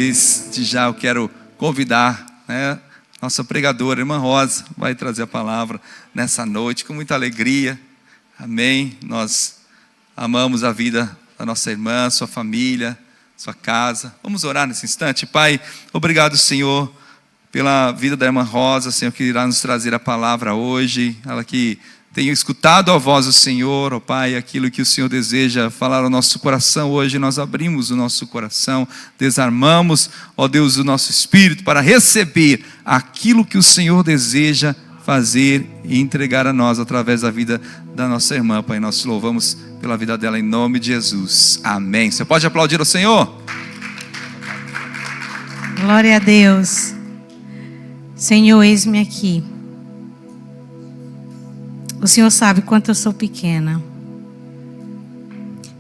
Desde já eu quero convidar, nossa pregadora, irmã Rosa, vai trazer a palavra nessa noite com muita alegria. Amém. Nós amamos a vida da nossa irmã, sua família, sua casa. Vamos orar nesse instante. Pai, obrigado, Senhor, pela vida da irmã Rosa, Senhor, que irá nos trazer a palavra hoje. Ela que tem escutado a voz do Senhor, ó Pai, aquilo que o Senhor deseja falar ao nosso coração. Hoje nós abrimos o nosso coração, desarmamos, ó Deus, o nosso espírito para receber aquilo que o Senhor deseja fazer e entregar a nós através da vida da nossa irmã. Pai, nós te louvamos pela vida dela em nome de Jesus. Amém. Você pode aplaudir ao Senhor? Glória a Deus. Senhor, eis-me aqui. O Senhor sabe quanto eu sou pequena.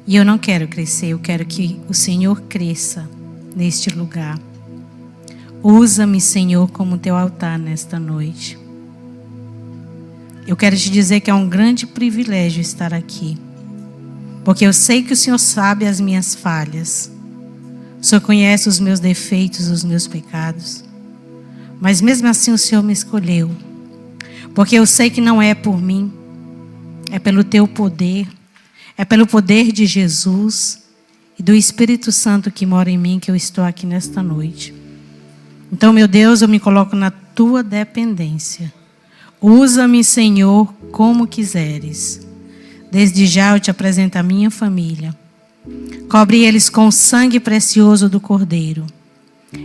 E eu não quero crescer, eu quero que o Senhor cresça neste lugar. Usa-me, Senhor, como teu altar nesta noite. Eu quero te dizer que é um grande privilégio estar aqui. Porque eu sei que o Senhor sabe as minhas falhas. O Senhor conhece os meus defeitos, os meus pecados. Mas mesmo assim o Senhor me escolheu. Porque eu sei que não é por mim, é pelo teu poder, é pelo poder de Jesus e do Espírito Santo que mora em mim que eu estou aqui nesta noite. Então, meu Deus, eu me coloco na tua dependência. Usa-me, Senhor, como quiseres. Desde já eu te apresento a minha família. Cobre eles com o sangue precioso do Cordeiro.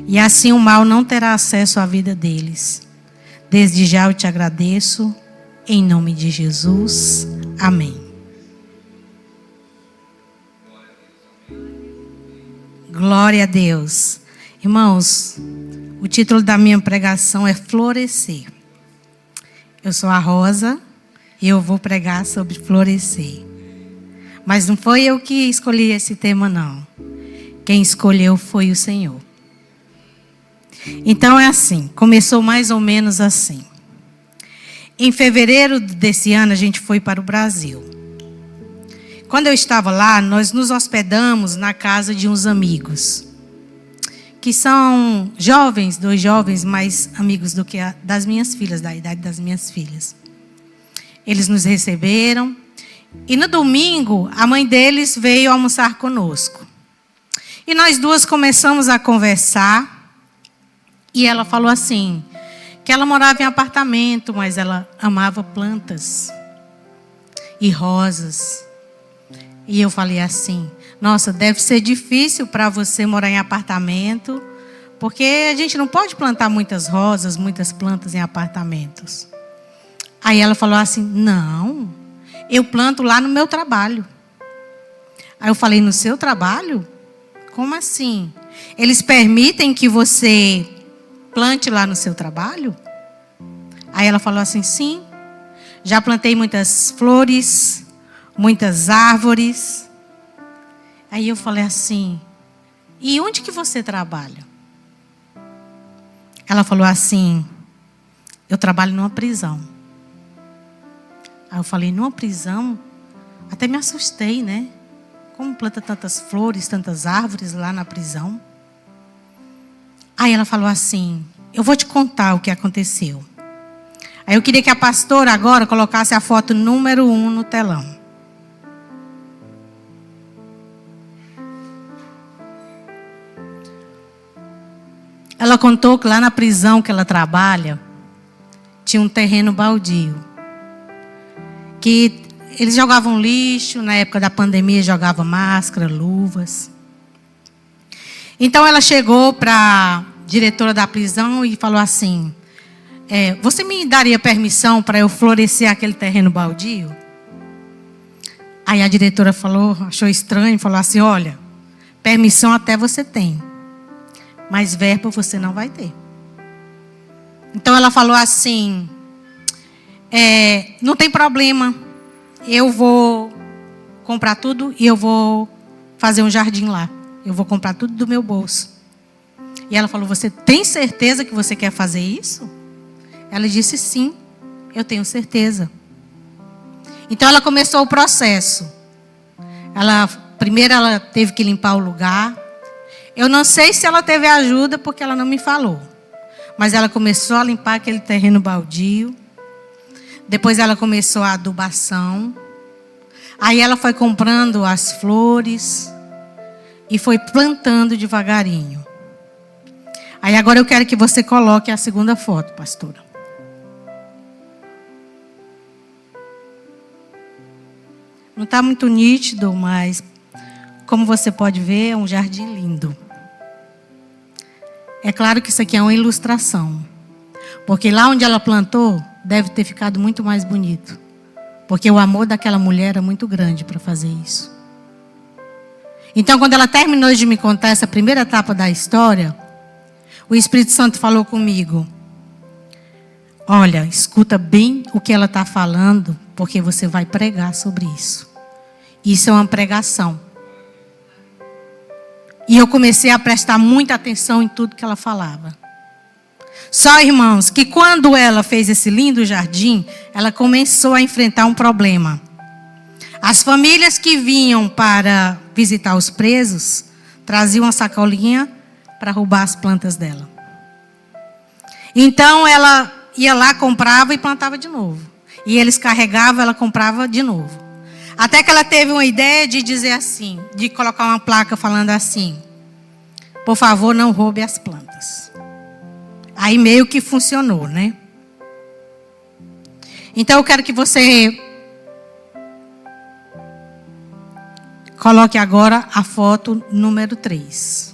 E assim o mal não terá acesso à vida deles. Desde já eu te agradeço, em nome de Jesus. Amém. Glória a Deus. Irmãos, o título da minha pregação é Florescer. Eu sou a Rosa e eu vou pregar sobre florescer. Mas não foi eu que escolhi esse tema, não. Quem escolheu foi o Senhor. Então é assim, começou mais ou menos assim. Em fevereiro desse ano a gente foi para o Brasil. Quando eu estava lá, nós nos hospedamos na casa de uns amigos. Que são jovens, 2 jovens mais amigos do que das minhas filhas, da idade das minhas filhas. Eles nos receberam. E no domingo, a mãe deles veio almoçar conosco. E nós duas começamos a conversar. E ela falou assim, que ela morava em apartamento, mas ela amava plantas e rosas. E eu falei assim, nossa, deve ser difícil para você morar em apartamento, porque a gente não pode plantar muitas rosas, muitas plantas em apartamentos. Aí ela falou assim, não, eu planto lá no meu trabalho. Aí eu falei, no seu trabalho? Como assim? Eles permitem que você plante lá no seu trabalho? Aí ela falou assim, sim. Já plantei muitas flores, muitas árvores. Aí eu falei assim, e onde que você trabalha? Ela falou assim, eu trabalho numa prisão. Aí eu falei, numa prisão? Até me assustei, né? Como planta tantas flores, tantas árvores lá na prisão? Aí ela falou assim, eu vou te contar o que aconteceu. Aí eu queria que a pastora agora colocasse a foto número 1 no telão. Ela contou que lá na prisão que ela trabalha, tinha um terreno baldio. Que eles jogavam lixo, na época da pandemia jogavam máscara, luvas. Então ela chegou para a diretora da prisão e falou assim, você me daria permissão para eu florescer aquele terreno baldio? Aí a diretora falou, achou estranho, falou assim, olha, permissão até você tem, mas verba você não vai ter. Então ela falou assim, não tem problema, eu vou comprar tudo e eu vou fazer um jardim lá. Eu vou comprar tudo do meu bolso. E ela falou, você tem certeza que você quer fazer isso? Ela disse, sim, eu tenho certeza. Então ela começou o processo. Primeiro ela teve que limpar o lugar. Eu não sei se ela teve ajuda porque ela não me falou. Mas ela começou a limpar aquele terreno baldio. Depois ela começou a adubação. Aí ela foi comprando as flores e foi plantando devagarinho. Aí agora eu quero que você coloque a segunda foto, pastora. Não está muito nítido, mas como você pode ver, é um jardim lindo. É claro que isso aqui é uma ilustração. Porque lá onde ela plantou, deve ter ficado muito mais bonito. Porque o amor daquela mulher era muito grande para fazer isso. Então, quando ela terminou de me contar essa primeira etapa da história, o Espírito Santo falou comigo: olha, escuta bem o que ela está falando, porque você vai pregar sobre isso. Isso é uma pregação. E eu comecei a prestar muita atenção em tudo que ela falava. Só, irmãos, que quando ela fez esse lindo jardim, ela começou a enfrentar um problema. As famílias que vinham para visitar os presos traziam uma sacolinha para roubar as plantas dela. Então ela ia lá, comprava e plantava de novo. E eles carregavam, ela comprava de novo. Até que ela teve uma ideia de dizer assim, de colocar uma placa falando assim: por favor, não roube as plantas. Aí meio que funcionou, né? Então eu quero que você coloque agora a foto número 3.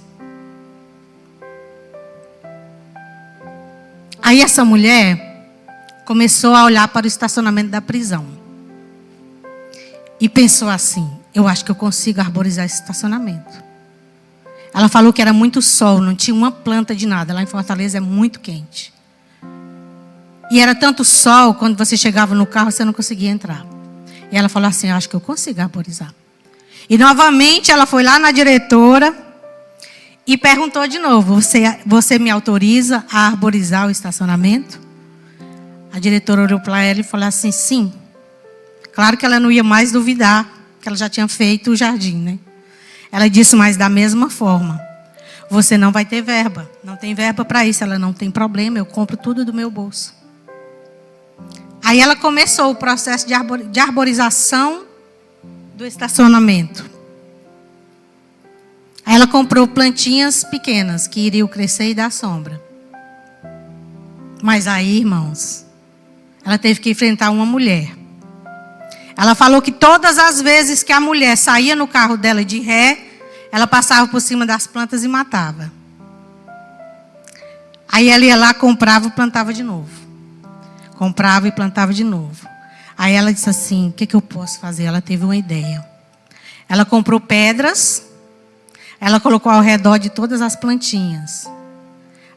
Aí essa mulher começou a olhar para o estacionamento da prisão. E pensou assim: eu acho que eu consigo arborizar esse estacionamento. Ela falou que era muito sol, não tinha uma planta de nada. Lá em Fortaleza é muito quente. E era tanto sol, quando você chegava no carro, você não conseguia entrar. E ela falou assim: eu acho que eu consigo arborizar. E novamente ela foi lá na diretora e perguntou de novo: você me autoriza a arborizar o estacionamento? A diretora olhou para ela e falou assim: sim. Claro que ela não ia mais duvidar, que ela já tinha feito o jardim, né? Ela disse: mas da mesma forma, você não vai ter verba. Não tem verba para isso. Ela: não tem problema, eu compro tudo do meu bolso. Aí ela começou o processo de arborização do estacionamento. Aí ela comprou plantinhas pequenas que iriam crescer e dar sombra. Mas aí, irmãos, ela teve que enfrentar uma mulher. Ela falou que todas as vezes que a mulher saía no carro dela de ré, ela passava por cima das plantas e matava. Aí ela ia lá, comprava e plantava de novo. Comprava e plantava de novo. Aí ela disse assim: o que eu posso fazer? Ela teve uma ideia. Ela comprou pedras, ela colocou ao redor de todas as plantinhas.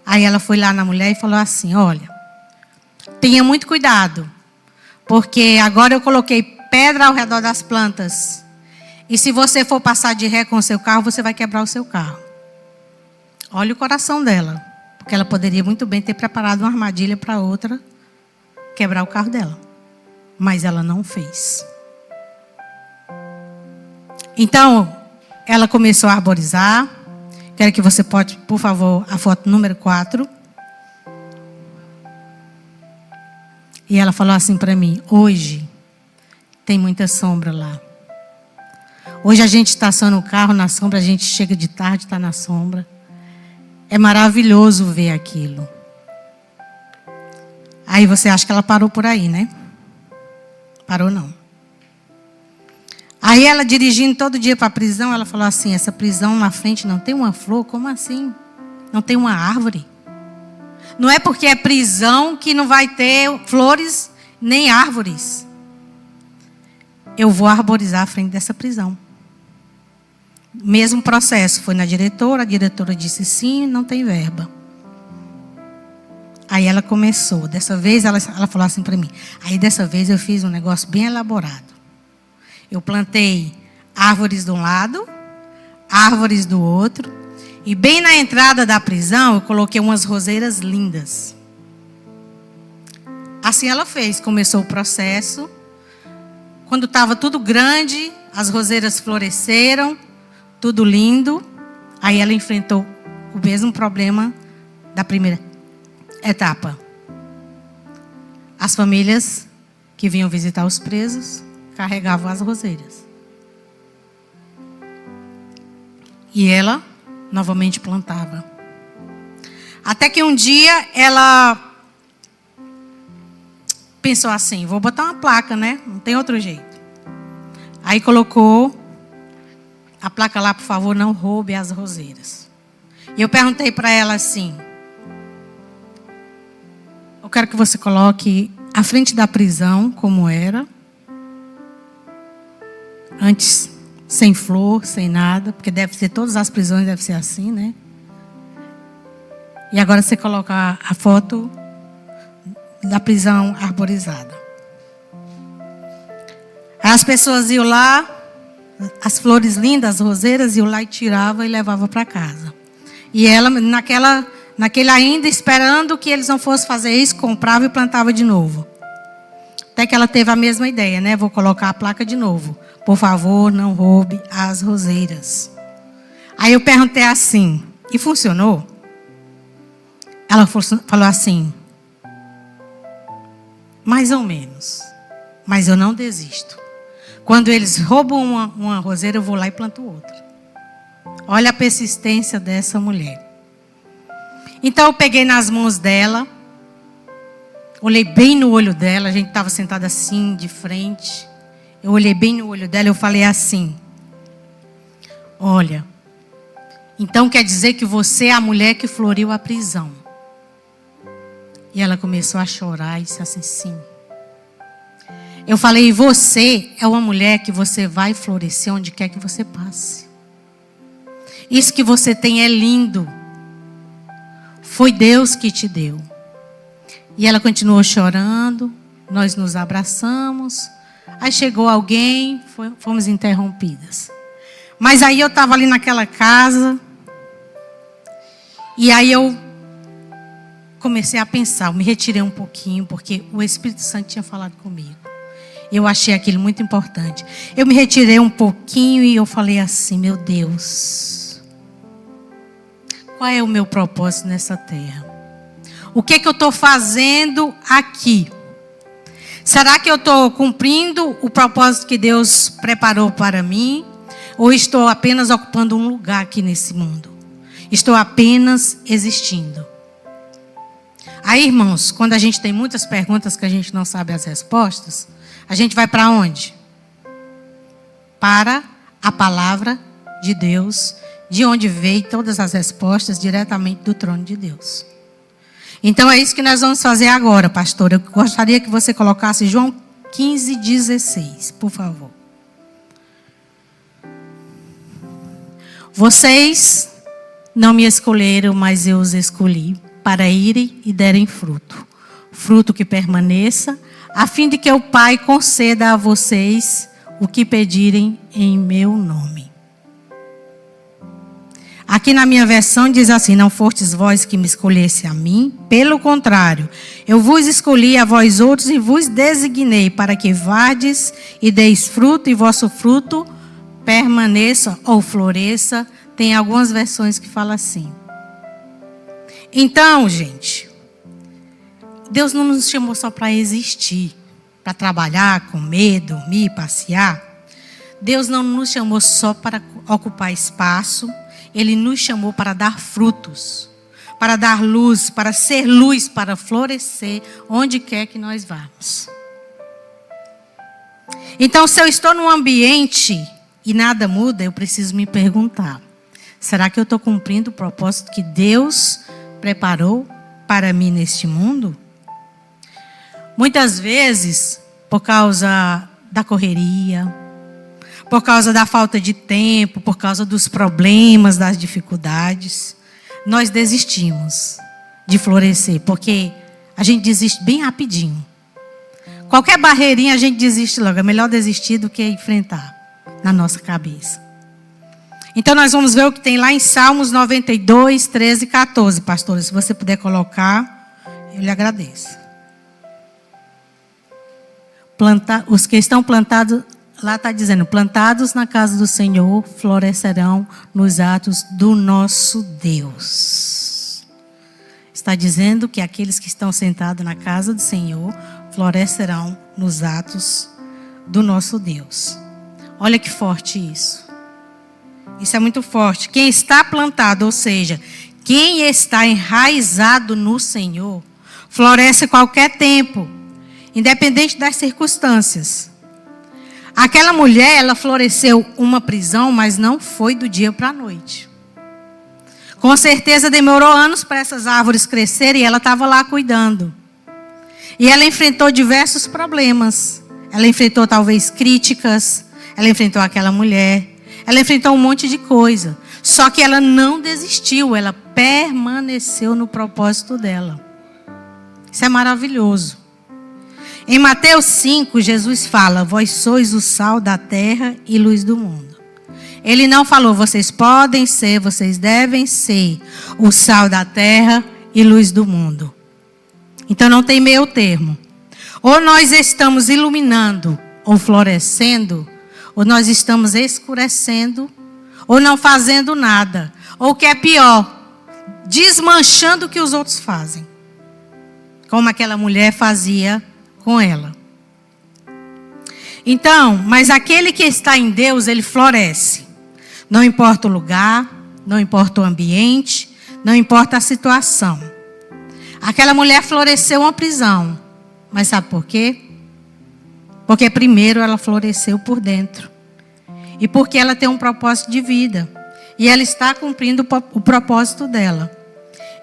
Aí ela foi lá na mulher e falou assim: olha, tenha muito cuidado, porque agora eu coloquei pedra ao redor das plantas. E se você for passar de ré com o seu carro, você vai quebrar o seu carro. Olha o coração dela. Porque ela poderia muito bem ter preparado uma armadilha para outra quebrar o carro dela. Mas ela não fez. Então, ela começou a arborizar. Quero que você poste, por favor, a foto número 4. E ela falou assim para mim: hoje tem muita sombra lá. Hoje a gente estaciona o carro na sombra, a gente chega de tarde, está na sombra. É maravilhoso ver aquilo. Aí você acha que ela parou por aí, né? Parou não. Aí ela, dirigindo todo dia para a prisão, ela falou assim: essa prisão na frente não tem uma flor? Como assim? Não tem uma árvore? Não é porque é prisão que não vai ter flores nem árvores. Eu vou arborizar a frente dessa prisão. Mesmo processo, foi na diretora, a diretora disse sim, não tem verba. Aí ela começou, dessa vez ela falou assim para mim: aí dessa vez eu fiz um negócio bem elaborado. Eu plantei árvores de um lado, árvores do outro, e bem na entrada da prisão eu coloquei umas roseiras lindas. Assim ela fez, começou o processo. Quando estava tudo grande, as roseiras floresceram, tudo lindo. Aí ela enfrentou o mesmo problema da primeira etapa. As famílias que vinham visitar os presos carregavam as roseiras. E ela novamente plantava. Até que um dia ela pensou assim, vou botar uma placa, né? Não tem outro jeito. Aí colocou a placa lá, por favor, não roube as roseiras. E eu perguntei para ela assim, eu quero que você coloque à frente da prisão, como era. Antes, sem flor, sem nada, porque deve ser, todas as prisões devem ser assim, né? E agora você coloca a foto da prisão arborizada. As pessoas iam lá, as flores lindas, as roseiras, iam lá e tiravam e levavam para casa. E ela, naquele ainda, esperando que eles não fossem fazer isso, comprava e plantava de novo. Até que ela teve a mesma ideia, né? Vou colocar a placa de novo. Por favor, não roube as roseiras. Aí eu perguntei assim, e funcionou? Ela falou assim, mais ou menos, mas eu não desisto. Quando eles roubam uma roseira, eu vou lá e planto outra. Olha a persistência dessa mulher. Então eu peguei nas mãos dela, olhei bem no olho dela, a gente estava sentada assim, de frente. Eu olhei bem no olho dela e eu falei assim, olha, então quer dizer que você é a mulher que floriu a prisão. E ela começou a chorar e disse assim, sim. Eu falei, você é uma mulher que você vai florescer onde quer que você passe. Isso que você tem é lindo. Foi Deus que te deu. E ela continuou chorando, nós nos abraçamos. Aí chegou alguém, fomos interrompidas. Mas aí eu estava ali naquela casa. E aí eu comecei a pensar, eu me retirei um pouquinho, porque o Espírito Santo tinha falado comigo. Eu achei aquilo muito importante. Eu me retirei um pouquinho e eu falei assim, meu Deus, qual é o meu propósito nessa terra? O que eu estou fazendo aqui? Será que eu estou cumprindo o propósito que Deus preparou para mim? Ou estou apenas ocupando um lugar aqui nesse mundo? Estou apenas existindo. Aí, irmãos, quando a gente tem muitas perguntas que a gente não sabe as respostas, a gente vai para onde? Para a palavra de Deus, de onde veio todas as respostas diretamente do trono de Deus. Então é isso que nós vamos fazer agora, pastor. Eu gostaria que você colocasse João 15:16, por favor. Vocês não me escolheram, mas eu os escolhi para irem e derem fruto. Fruto que permaneça, a fim de que o Pai conceda a vocês o que pedirem em meu nome. Aqui na minha versão diz assim, não fostes vós que me escolhesse a mim, pelo contrário, eu vos escolhi a vós outros e vos designei para que vardes e deis fruto e vosso fruto permaneça ou floresça. Tem algumas versões que falam assim. Então, gente, Deus não nos chamou só para existir, para trabalhar, comer, dormir, passear. Deus não nos chamou só para ocupar espaço. Ele nos chamou para dar frutos, para dar luz, para ser luz, para florescer onde quer que nós vamos. Então, se eu estou num ambiente e nada muda, eu preciso me perguntar, será que eu estou cumprindo o propósito que Deus preparou para mim neste mundo? Muitas vezes, por causa da correria, por causa da falta de tempo, por causa dos problemas, das dificuldades, nós desistimos de florescer, porque a gente desiste bem rapidinho. Qualquer barreirinha a gente desiste logo. É melhor desistir do que enfrentar na nossa cabeça. Então nós vamos ver o que tem lá em Salmos 92, 13 e 14, pastor. Se você puder colocar, eu lhe agradeço. Os que estão plantados lá está dizendo, plantados na casa do Senhor, florescerão nos atos do nosso Deus. Está dizendo que aqueles que estão sentados na casa do Senhor, florescerão nos atos do nosso Deus. Olha que forte isso. Isso é muito forte. Quem está plantado, ou seja, quem está enraizado no Senhor, floresce qualquer tempo, independente das circunstâncias. Aquela mulher, ela floresceu uma prisão, mas não foi do dia para a noite. Com certeza demorou anos para essas árvores crescerem e ela estava lá cuidando. E ela enfrentou diversos problemas. Ela enfrentou talvez críticas, ela enfrentou aquela mulher, ela enfrentou um monte de coisa. Só que ela não desistiu, ela permaneceu no propósito dela. Isso é maravilhoso. Em Mateus 5, Jesus fala, vós sois o sal da terra e luz do mundo. Ele não falou, vocês podem ser, vocês devem ser o sal da terra e luz do mundo. Então não tem meio termo. Ou nós estamos iluminando ou florescendo, ou nós estamos escurecendo, ou não fazendo nada. Ou o que é pior, desmanchando o que os outros fazem. Como aquela mulher fazia com ela. Então, mas aquele que está em Deus, ele floresce. Não importa o lugar, não importa o ambiente, não importa a situação. Aquela mulher floresceu uma prisão. Mas sabe por quê? Porque primeiro ela floresceu por dentro. E porque ela tem um propósito de vida. E ela está cumprindo o propósito dela.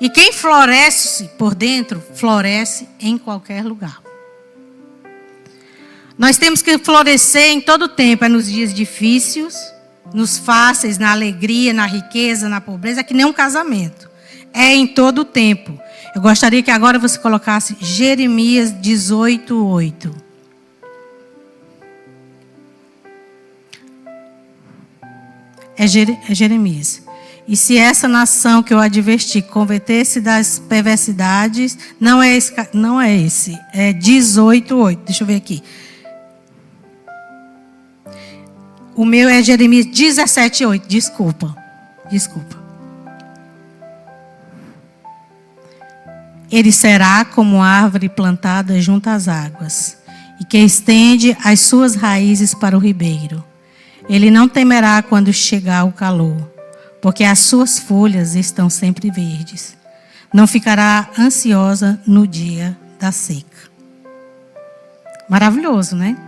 E quem floresce por dentro, floresce em qualquer lugar. Nós temos que florescer em todo o tempo. É nos dias difíceis, nos fáceis, na alegria, na riqueza, na pobreza. É que nem um casamento. É em todo o tempo. Eu gostaria que agora você colocasse Jeremias 18:8. É Jeremias. E se essa nação que eu adverti converter-se das perversidades, não é esse. É 18:8. Deixa eu ver aqui. O meu é Jeremias 17:8. Desculpa. Ele será como árvore plantada junto às águas, e que estende as suas raízes para o ribeiro. Ele não temerá quando chegar o calor, porque as suas folhas estão sempre verdes. Não ficará ansiosa no dia da seca. Maravilhoso, né?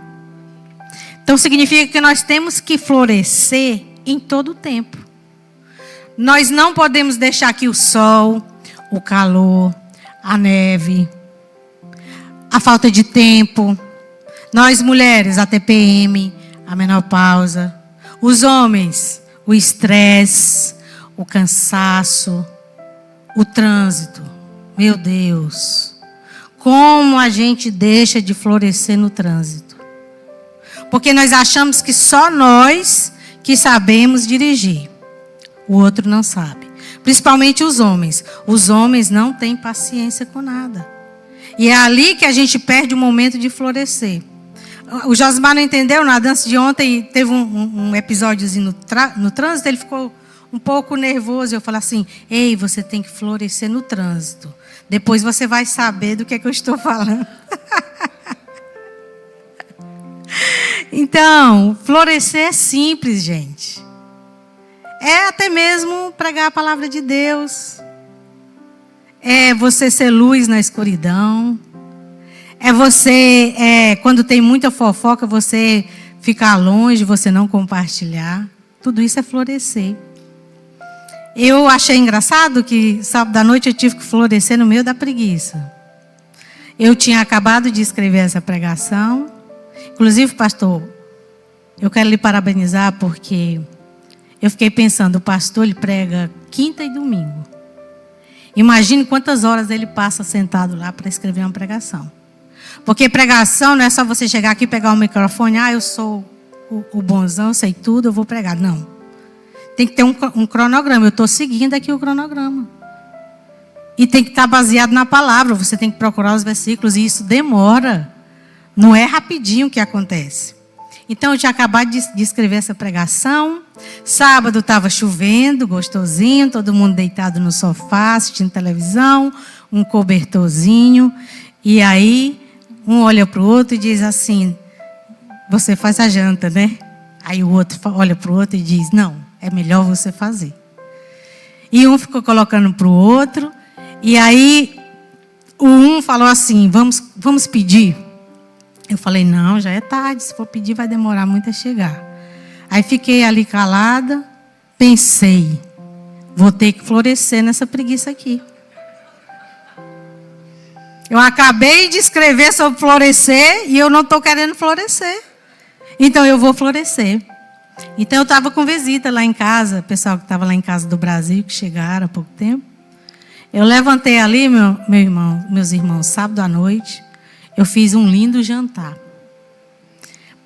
Então significa que nós temos que florescer em todo o tempo. Nós não podemos deixar que o sol, o calor, a neve, a falta de tempo, nós mulheres, a TPM, a menopausa, os homens, o estresse, o cansaço, o trânsito. Meu Deus, como a gente deixa de florescer no trânsito. Porque nós achamos que só nós que sabemos dirigir. O outro não sabe. Principalmente os homens. Os homens não têm paciência com nada. E é ali que a gente perde o momento de florescer. O Josmar não entendeu nada. Antes de ontem teve um episódiozinho no trânsito. Ele ficou um pouco nervoso. Eu falei assim, ei, você tem que florescer no trânsito. Depois você vai saber do que é que eu estou falando. Então, florescer é simples, gente. É até mesmo pregar a palavra de Deus. É você ser luz na escuridão. É você, quando tem muita fofoca, você ficar longe, você não compartilhar. Tudo isso é florescer. Eu achei engraçado que sábado à noite eu tive que florescer no meio da preguiça. Eu tinha acabado de escrever essa pregação. Inclusive, pastor, eu quero lhe parabenizar porque eu fiquei pensando, o pastor ele prega quinta e domingo. Imagine quantas horas ele passa sentado lá para escrever uma pregação. Porque pregação não é só você chegar aqui e pegar o microfone, eu sou o bonzão, eu sei tudo, eu vou pregar. Não. Tem que ter um cronograma. Eu estou seguindo aqui o cronograma. E tem que estar baseado na palavra. Você tem que procurar os versículos e isso demora. Não é rapidinho que acontece. Então eu tinha acabado de escrever essa pregação. Sábado estava chovendo, gostosinho, todo mundo deitado no sofá, assistindo televisão, um cobertorzinho. E aí, um olha para o outro e diz assim: você faz a janta, né? Aí o outro olha para o outro e diz: não, é melhor você fazer. E um ficou colocando para o outro. E aí, o um falou assim: vamos pedir. Eu falei: não, já é tarde, se for pedir vai demorar muito a chegar. Aí fiquei ali calada, pensei: vou ter que florescer nessa preguiça aqui. Eu acabei de escrever sobre florescer e eu não estou querendo florescer. Então eu vou florescer. Então eu estava com visita lá em casa, pessoal que estava lá em casa do Brasil, que chegaram há pouco tempo. Eu levantei ali, meus irmãos, sábado à noite, eu fiz um lindo jantar.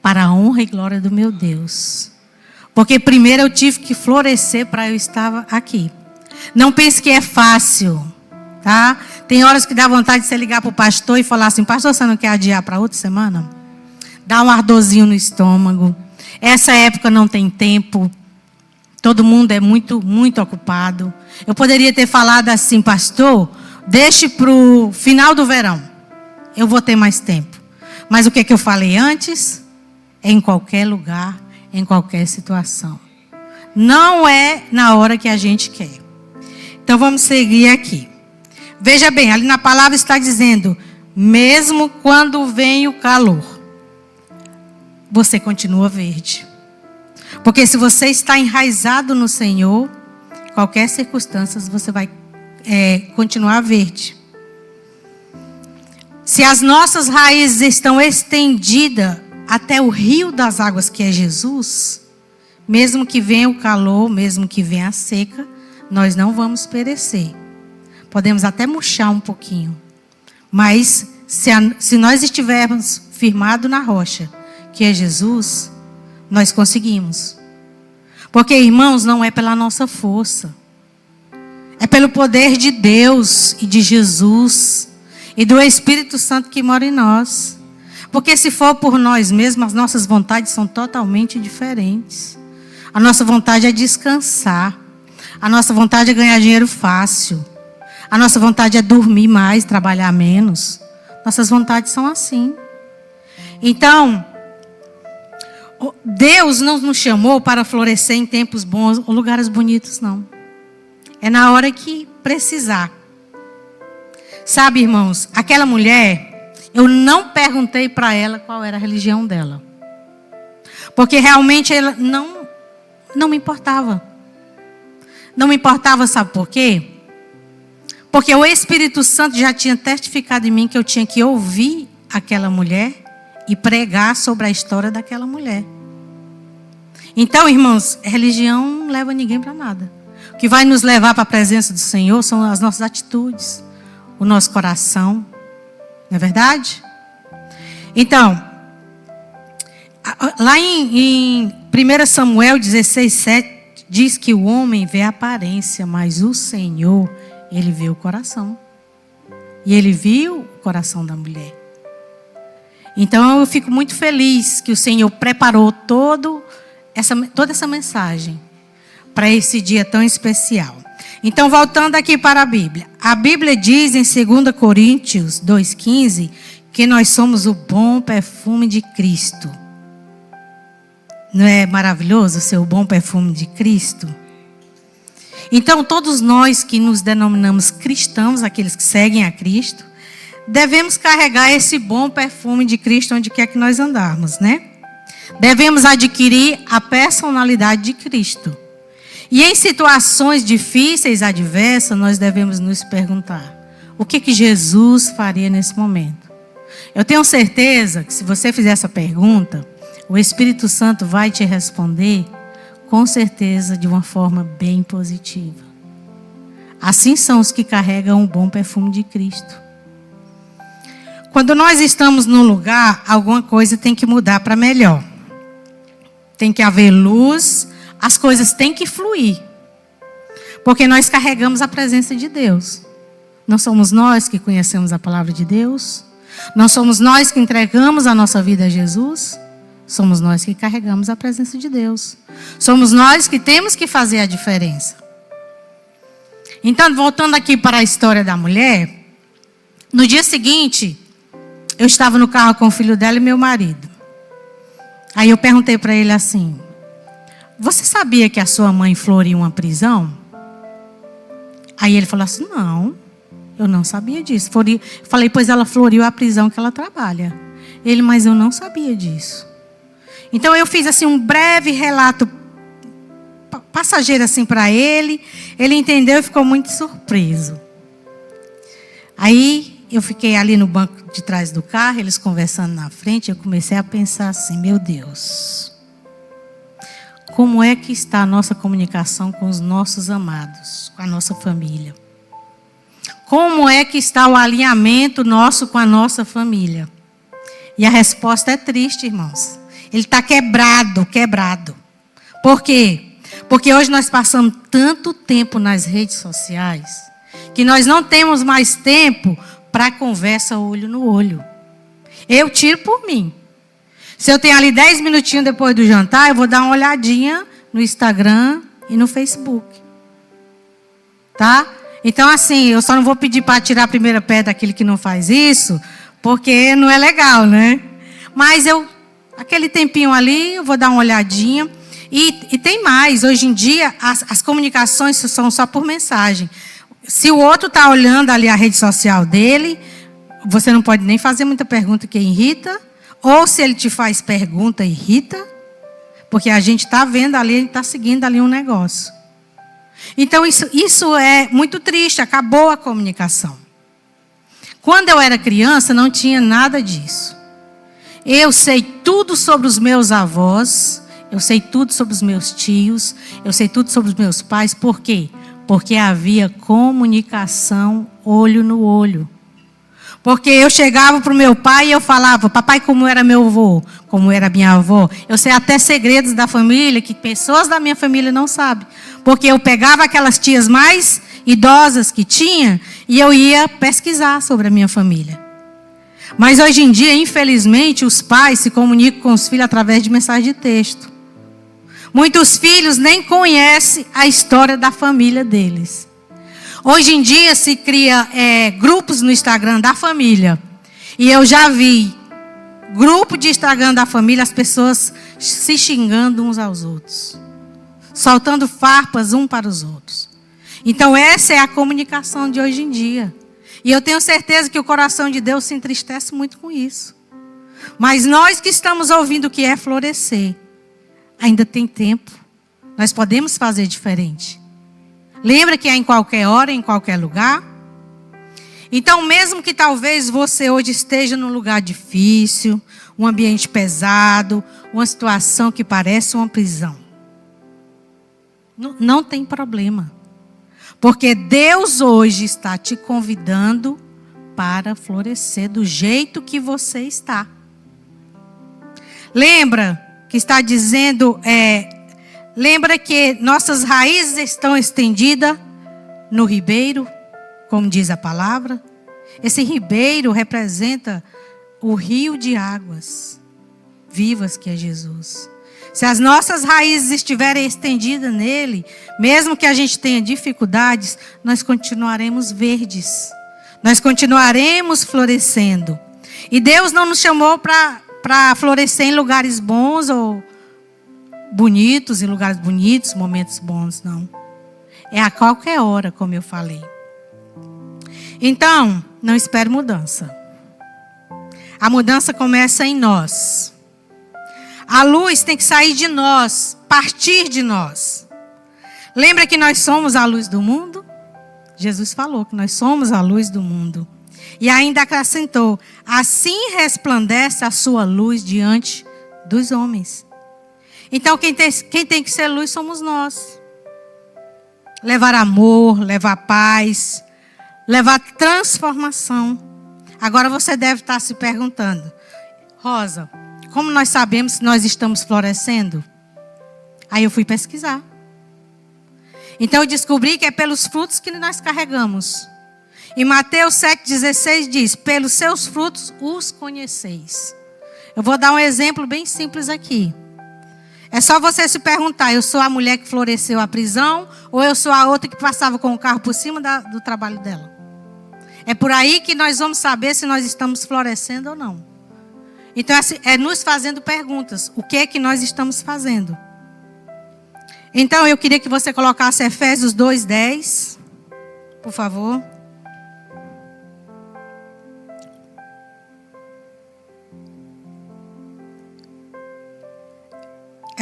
Para a honra e glória do meu Deus. Porque primeiro eu tive que florescer para eu estar aqui. Não pense que é fácil, tá? Tem horas que dá vontade de você ligar para o pastor e falar assim: pastor, você não quer adiar para outra semana? Dá um ardorzinho no estômago. Essa época não tem tempo. Todo mundo é muito, muito ocupado. Eu poderia ter falado assim: pastor, deixe para o final do verão. Eu vou ter mais tempo. Mas o que eu falei antes? É em qualquer lugar, em qualquer situação. Não é na hora que a gente quer. Então vamos seguir aqui. Veja bem, ali na palavra está dizendo: mesmo quando vem o calor, você continua verde. Porque se você está enraizado no Senhor, qualquer circunstância você vai continuar verde. Se as nossas raízes estão estendidas até o rio das águas, que é Jesus, mesmo que venha o calor, mesmo que venha a seca, nós não vamos perecer. Podemos até murchar um pouquinho. Mas se nós estivermos firmados na rocha, que é Jesus, nós conseguimos. Porque, irmãos, não é pela nossa força. É pelo poder de Deus e de Jesus e do Espírito Santo que mora em nós. Porque se for por nós mesmos, as nossas vontades são totalmente diferentes. A nossa vontade é descansar. A nossa vontade é ganhar dinheiro fácil. A nossa vontade é dormir mais, trabalhar menos. Nossas vontades são assim. Então, Deus não nos chamou para florescer em tempos bons ou lugares bonitos, não. É na hora que precisar. Sabe, irmãos, aquela mulher, eu não perguntei para ela qual era a religião dela. Porque realmente ela não me importava. Não me importava, sabe por quê? Porque o Espírito Santo já tinha testificado em mim que eu tinha que ouvir aquela mulher e pregar sobre a história daquela mulher. Então, irmãos, religião não leva ninguém para nada. O que vai nos levar para a presença do Senhor são as nossas atitudes, o nosso coração. Não é verdade? Então, lá em 1 Samuel 16:7, diz que o homem vê a aparência, mas o Senhor, Ele vê o coração. E Ele viu o coração da mulher. Então eu fico muito feliz que o Senhor preparou toda essa mensagem para esse dia tão especial. Então, voltando aqui para a Bíblia. A Bíblia diz em 2 Coríntios 2,15 que nós somos o bom perfume de Cristo. Não é maravilhoso ser o bom perfume de Cristo? Então, todos nós que nos denominamos cristãos, aqueles que seguem a Cristo, devemos carregar esse bom perfume de Cristo onde quer que nós andarmos, né? Devemos adquirir a personalidade de Cristo. E em situações difíceis, adversas, nós devemos nos perguntar: o que Jesus faria nesse momento? Eu tenho certeza que se você fizer essa pergunta, o Espírito Santo vai te responder, com certeza, de uma forma bem positiva. Assim são os que carregam o bom perfume de Cristo. Quando nós estamos num lugar, alguma coisa tem que mudar para melhor. Tem que haver luz, as coisas têm que fluir. Porque nós carregamos a presença de Deus. Não somos nós que conhecemos a palavra de Deus? Não somos nós que entregamos a nossa vida a Jesus? Somos nós que carregamos a presença de Deus. Somos nós que temos que fazer a diferença. Então, voltando aqui para a história da mulher, no dia seguinte, eu estava no carro com o filho dela e meu marido. Aí eu perguntei para ele assim: você sabia que a sua mãe floriu uma prisão? Aí ele falou assim: não, eu não sabia disso. Falei: pois ela floriu a prisão que ela trabalha. Ele: mas eu não sabia disso. Então eu fiz assim um breve relato passageiro assim para ele. Ele entendeu e ficou muito surpreso. Aí eu fiquei ali no banco de trás do carro, eles conversando na frente. Eu comecei a pensar assim: meu Deus, como é que está a nossa comunicação com os nossos amados, com a nossa família? Como é que está o alinhamento nosso com a nossa família? E a resposta é triste, irmãos. Ele está quebrado. Por quê? Porque hoje nós passamos tanto tempo nas redes sociais que nós não temos mais tempo para conversa olho no olho. Eu tiro por mim. Se eu tenho ali 10 minutinhos depois do jantar, eu vou dar uma olhadinha no Instagram e no Facebook. Tá? Então, assim, eu só não vou pedir para tirar a primeira pedra daquele que não faz isso, porque não é legal, né? Mas aquele tempinho ali, eu vou dar uma olhadinha. E tem mais. Hoje em dia, as comunicações são só por mensagem. Se o outro está olhando ali a rede social dele, você não pode nem fazer muita pergunta que irrita. Ou se ele te faz pergunta, irrita. Porque a gente está vendo ali, ele está seguindo ali um negócio. Então, isso é muito triste. Acabou a comunicação. Quando eu era criança, não tinha nada disso. Eu sei tudo sobre os meus avós. Eu sei tudo sobre os meus tios. Eu sei tudo sobre os meus pais. Por quê? Porque havia comunicação olho no olho. Porque eu chegava para o meu pai e eu falava: papai, como era meu avô, como era minha avó. Eu sei até segredos da família que pessoas da minha família não sabem. Porque eu pegava aquelas tias mais idosas que tinha e eu ia pesquisar sobre a minha família. Mas hoje em dia, infelizmente, os pais se comunicam com os filhos através de mensagem de texto. Muitos filhos nem conhecem a história da família deles. Hoje em dia se cria grupos no Instagram da família. E eu já vi grupo de Instagram da família, as pessoas se xingando uns aos outros. Soltando farpas um para os outros. Então essa é a comunicação de hoje em dia. E eu tenho certeza que o coração de Deus se entristece muito com isso. Mas nós que estamos ouvindo o que é florescer, ainda tem tempo. Nós podemos fazer diferente. Lembra que é em qualquer hora, em qualquer lugar? Então, mesmo que talvez você hoje esteja num lugar difícil, um ambiente pesado, uma situação que parece uma prisão, não tem problema. Porque Deus hoje está te convidando para florescer do jeito que você está. Lembra que está dizendo, lembra que nossas raízes estão estendidas no ribeiro, como diz a palavra. Esse ribeiro representa o rio de águas vivas que é Jesus. Se as nossas raízes estiverem estendidas nele, mesmo que a gente tenha dificuldades, nós continuaremos verdes. Nós continuaremos florescendo. E Deus não nos chamou para florescer em lugares bons ou bonitos, em lugares bonitos, momentos bons, não. É a qualquer hora, como eu falei. Então, não espere mudança. A mudança começa em nós. A luz tem que sair de nós, partir de nós. Lembra que nós somos a luz do mundo? Jesus falou que nós somos a luz do mundo. E ainda acrescentou: assim resplandece a sua luz diante dos homens. Então quem tem que ser luz somos nós. Levar amor, levar paz, levar transformação. Agora você deve estar se perguntando: Rosa, como nós sabemos se nós estamos florescendo? Aí eu fui pesquisar. Então eu descobri que é pelos frutos que nós carregamos. E Mateus 7,16 diz: pelos seus frutos os conheceis. Eu vou dar um exemplo bem simples aqui. É só você se perguntar, eu sou a mulher que floresceu a prisão ou eu sou a outra que passava com o carro por cima do trabalho dela? É por aí que nós vamos saber se nós estamos florescendo ou não. Então é nos fazendo perguntas. O que é que nós estamos fazendo? Então eu queria que você colocasse Efésios 2:10, por favor.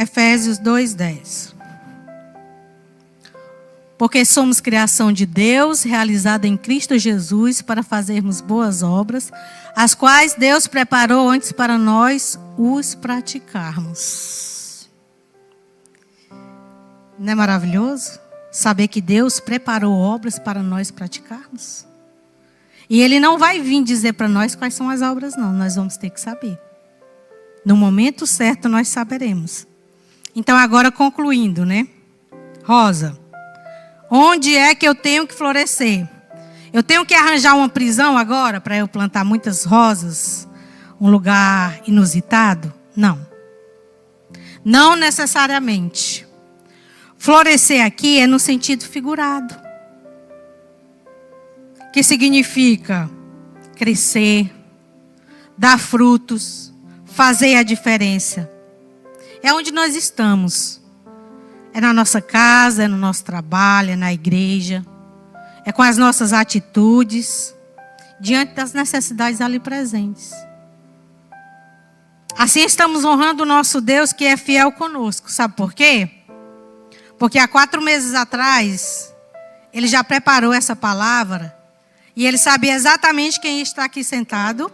Efésios 2:10. Porque somos criação de Deus, realizada em Cristo Jesus, para fazermos boas obras, as quais Deus preparou antes para nós os praticarmos. Não é maravilhoso saber que Deus preparou obras para nós praticarmos? E Ele não vai vir dizer para nós quais são as obras, não. Nós vamos ter que saber. No momento certo nós saberemos. Então agora concluindo, né? Rosa, onde é que eu tenho que florescer? Eu tenho que arranjar uma prisão agora para eu plantar muitas rosas? Um lugar inusitado? Não. Não necessariamente. Florescer aqui é no sentido figurado. Que significa crescer, dar frutos, fazer a diferença. É onde nós estamos. É na nossa casa, é no nosso trabalho, é na igreja. É com as nossas atitudes, diante das necessidades ali presentes. Assim estamos honrando o nosso Deus que é fiel conosco. Sabe por quê? Porque há 4 meses atrás, Ele já preparou essa palavra. E Ele sabia exatamente quem está aqui sentado.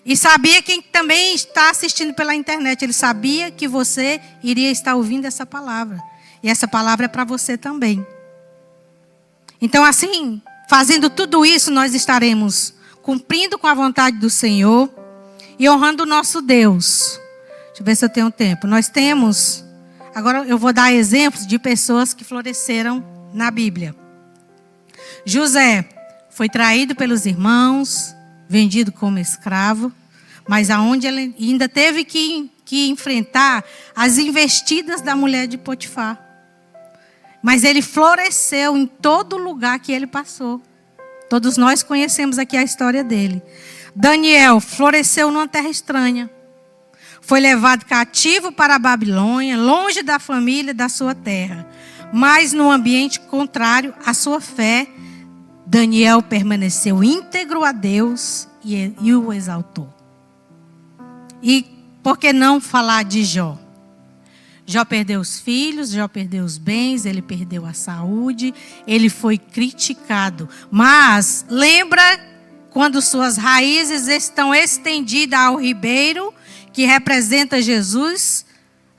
E sabia quem também está assistindo pela internet. Ele sabia que você iria estar ouvindo essa palavra. E essa palavra é para você também. Então assim, fazendo tudo isso, nós estaremos cumprindo com a vontade do Senhor e honrando o nosso Deus. Deixa eu ver se eu tenho tempo. Nós temos... Agora eu vou dar exemplos de pessoas que floresceram na Bíblia. José foi traído pelos irmãos, vendido como escravo, mas aonde ele ainda teve que enfrentar as investidas da mulher de Potifar. Mas ele floresceu em todo lugar que ele passou. Todos nós conhecemos aqui a história dele. Daniel floresceu numa terra estranha. Foi levado cativo para a Babilônia, longe da família, da sua terra. Mas no ambiente contrário à sua fé, Daniel permaneceu íntegro a Deus e o exaltou. E por que não falar de Jó? Jó perdeu os filhos, Jó perdeu os bens, ele perdeu a saúde, ele foi criticado. Mas lembra quando suas raízes estão estendidas ao ribeiro, que representa Jesus,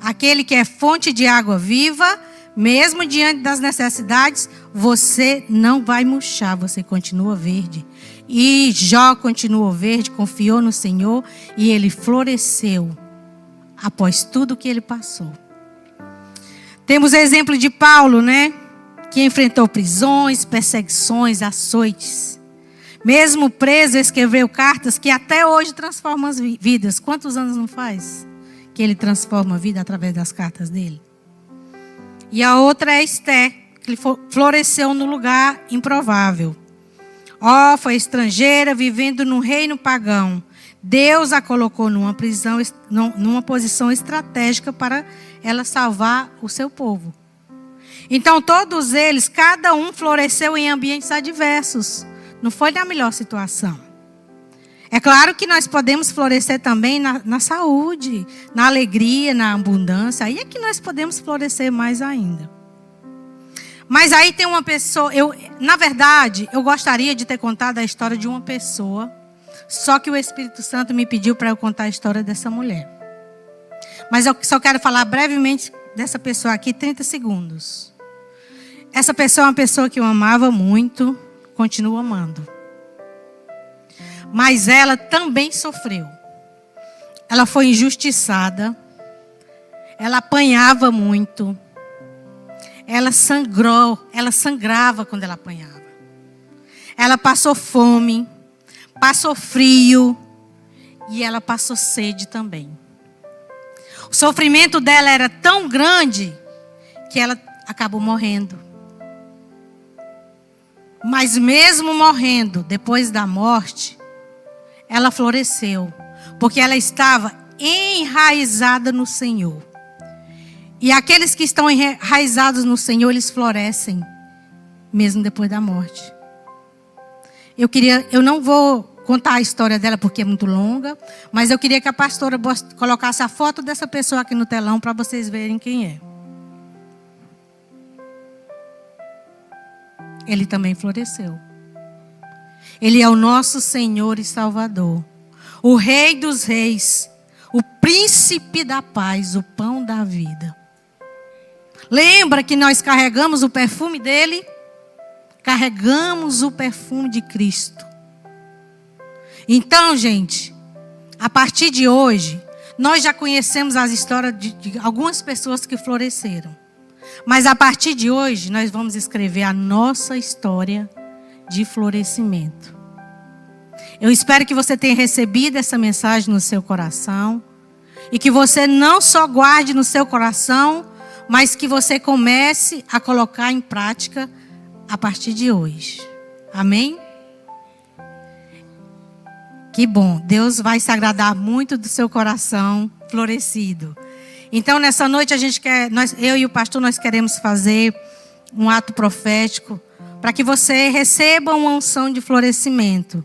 aquele que é fonte de água viva, mesmo diante das necessidades, você não vai murchar, você continua verde. E Jó continuou verde, confiou no Senhor e ele floresceu após tudo que ele passou. Temos o exemplo de Paulo, né? Que enfrentou prisões, perseguições, açoites. Mesmo preso, escreveu cartas que até hoje transformam as vidas. Quantos anos não faz que ele transforma a vida através das cartas dele? E a outra é Esté, que ele floresceu no lugar improvável. Foi estrangeira, vivendo num reino pagão. Deus a colocou numa prisão, numa posição estratégica para ela salvar o seu povo. Então todos eles, cada um floresceu em ambientes adversos. Não foi na melhor situação. É claro que nós podemos florescer também na saúde, na alegria, na abundância. Aí é que nós podemos florescer mais ainda. Mas aí tem uma pessoa... Na verdade, eu gostaria de ter contado a história de uma pessoa. Só que o Espírito Santo me pediu para eu contar a história dessa mulher. Mas eu só quero falar brevemente dessa pessoa aqui, 30 segundos. Essa pessoa é uma pessoa que eu amava muito, continuo amando. Mas ela também sofreu. Ela foi injustiçada. Ela apanhava muito. Ela sangrava quando ela apanhava. Ela passou fome, passou frio e ela passou sede também. O sofrimento dela era tão grande que ela acabou morrendo. Mas mesmo morrendo, depois da morte, ela floresceu, porque ela estava enraizada no Senhor. E aqueles que estão enraizados no Senhor, eles florescem, mesmo depois da morte. Eu não vou contar a história dela porque é muito longa, mas eu queria que a pastora colocasse a foto dessa pessoa aqui no telão para vocês verem quem é. Ele também floresceu. Ele é o nosso Senhor e Salvador, o Rei dos Reis, o Príncipe da Paz, o Pão da Vida. Lembra que nós carregamos o perfume dele? Carregamos o perfume de Cristo. Então, gente, a partir de hoje, nós já conhecemos as histórias de algumas pessoas que floresceram. Mas a partir de hoje, nós vamos escrever a nossa história de florescimento. Eu espero que você tenha recebido essa mensagem no seu coração. E que você não só guarde no seu coração, mas que você comece a colocar em prática a partir de hoje. Amém? Que bom. Deus vai se agradar muito do seu coração florescido. Então, nessa noite, eu e o pastor, nós queremos fazer um ato profético para que você receba uma unção de florescimento.